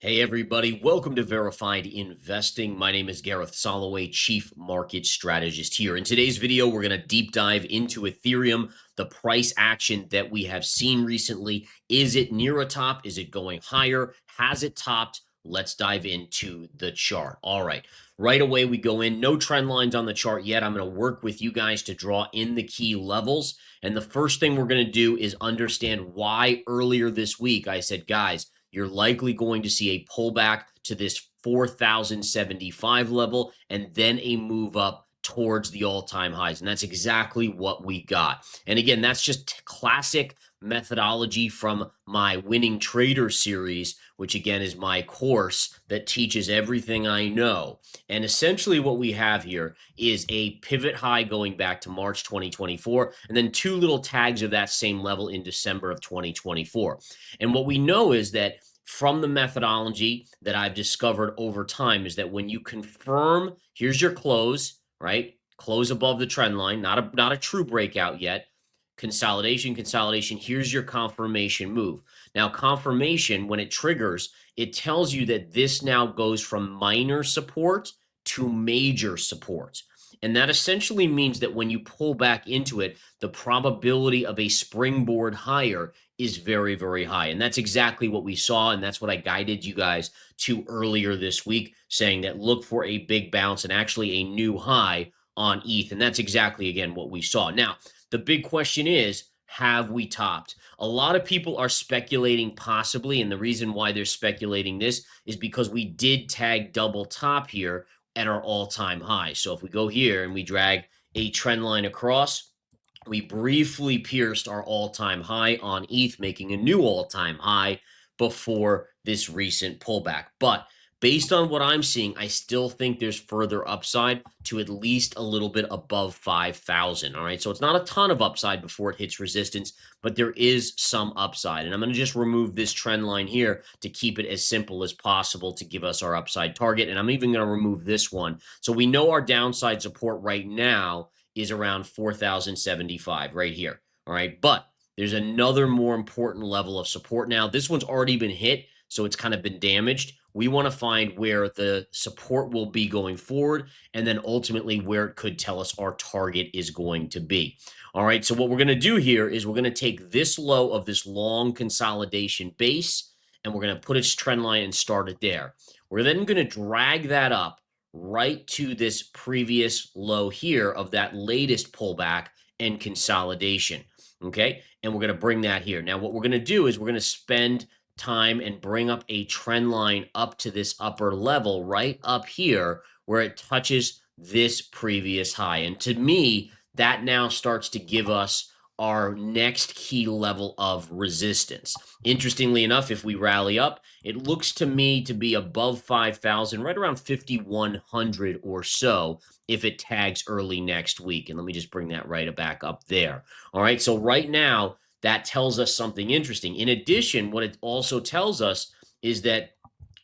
Hey everybody, welcome to Verified Investing. My name is Gareth Soloway, Chief Market Strategist here. In today's video, we're going to deep dive into Ethereum, the price action that we have seen recently. Is it near a top? Is it going higher? Has it topped? Let's dive into the chart. All right away we go in. No trend lines on the chart yet. I'm going to work with you guys to draw in the key levels. And the first thing we're going to do is understand why earlier this week I said, guys, you're likely going to see a pullback to this 4,075 level and then a move up towards the all-time highs. And that's exactly what we got. And again, that's just classic methodology from my Winning Trader series, which again is my course that teaches everything I know. And essentially what we have here is a pivot high going back to March 2024, and then two little tags of that same level in December of 2024. And what we know is that from the methodology that I've discovered over time is that when you confirm, here's your close, right? Close above the trend line, not a true breakout yet. Consolidation, here's your confirmation move. Now, confirmation, when it triggers, it tells you that this now goes from minor support to major support. And that essentially means that when you pull back into it, the probability of a springboard higher is very, very high. And that's exactly what we saw. And that's what I guided you guys to earlier this week, saying that look for a big bounce and actually a new high on ETH. And that's exactly, again, what we saw. Now, the big question is, have we topped? A lot of people are speculating possibly, and the reason why they're speculating this is because we did tag double top here at our all-time high. So if we go here and we drag a trend line across, we briefly pierced our all-time high on ETH, making a new all-time high before this recent pullback. But based on what I'm seeing, I still think there's further upside to at least a little bit above 5,000. All right. So it's not a ton of upside before it hits resistance, but there is some upside. And I'm going to just remove this trend line here to keep it as simple as possible to give us our upside target. And I'm even going to remove this one. So we know our downside support right now is around 4,075 right here. All right. But there's another more important level of support now. This one's already been hit, so it's kind of been damaged. We want to find where the support will be going forward, and then ultimately where it could tell us our target is going to be. All right, so what we're going to do here is we're going to take this low of this long consolidation base, and we're going to put its trend line and start it there. We're then going to drag that up right to this previous low here of that latest pullback and consolidation. Okay, and we're going to bring that here. Now, what we're going to do is we're going to spend time and bring up a trend line up to this upper level right up here where it touches this previous high. And to me, that now starts to give us our next key level of resistance. Interestingly enough, if we rally up, it looks to me to be above 5,000, right around 5,100 or so if it tags early next week. And let me just bring that right back up there. All right, so right now, that tells us something interesting. In addition, what it also tells us is that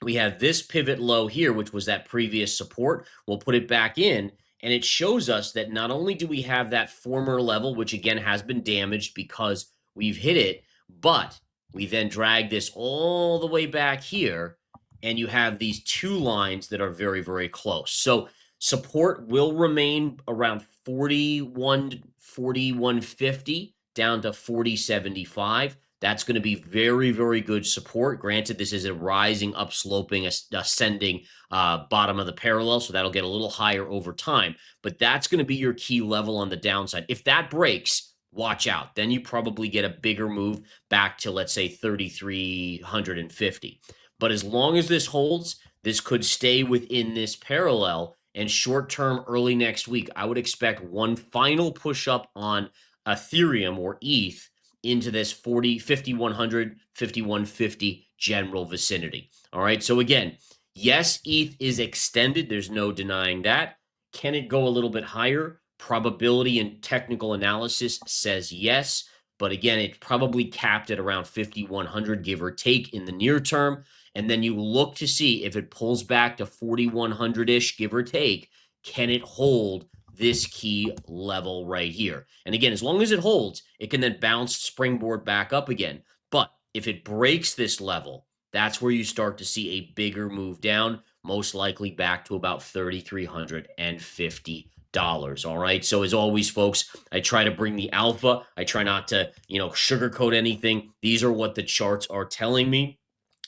we have this pivot low here, which was that previous support. We'll put it back in, and it shows us that not only do we have that former level, which again has been damaged because we've hit it, but we then drag this all the way back here, and you have these two lines that are very, very close. So support will remain around 4150 down to 4075. That's going to be very, very good support. Granted, this is a rising, upsloping, ascending bottom of the parallel, so that'll get a little higher over time. But that's going to be your key level on the downside. If that breaks, watch out. Then you probably get a bigger move back to, let's say, 3,350. But as long as this holds, this could stay within this parallel. And short term, early next week, I would expect one final push up on Ethereum or ETH into this 5,100, 5,150 general vicinity. All right. So again, yes, ETH is extended. There's no denying that. Can it go a little bit higher? Probability and technical analysis says yes. But again, it's probably capped at around 5,100, give or take, in the near term. And then you look to see if it pulls back to 4,100-ish, give or take, can it hold this key level right here? And again, as long as it holds, it can then bounce, springboard back up again. But if it breaks this level, that's where you start to see a bigger move down, most likely back to about $3,350. All right. So as always, folks, I try to bring the alpha. I try not to, sugarcoat anything. These are what the charts are telling me.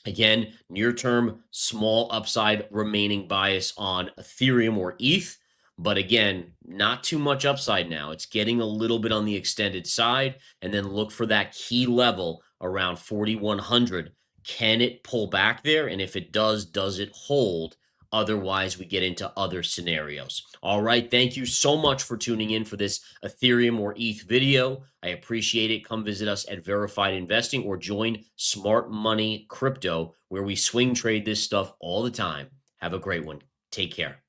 Again, near term, small upside remaining bias on Ethereum or ETH. But again, not too much upside now. It's getting a little bit on the extended side. And then look for that key level around 4,100. Can it pull back there? And if it does it hold? Otherwise, we get into other scenarios. All right. Thank you so much for tuning in for this Ethereum or ETH video. I appreciate it. Come visit us at Verified Investing or join Smart Money Crypto, where we swing trade this stuff all the time. Have a great one. Take care.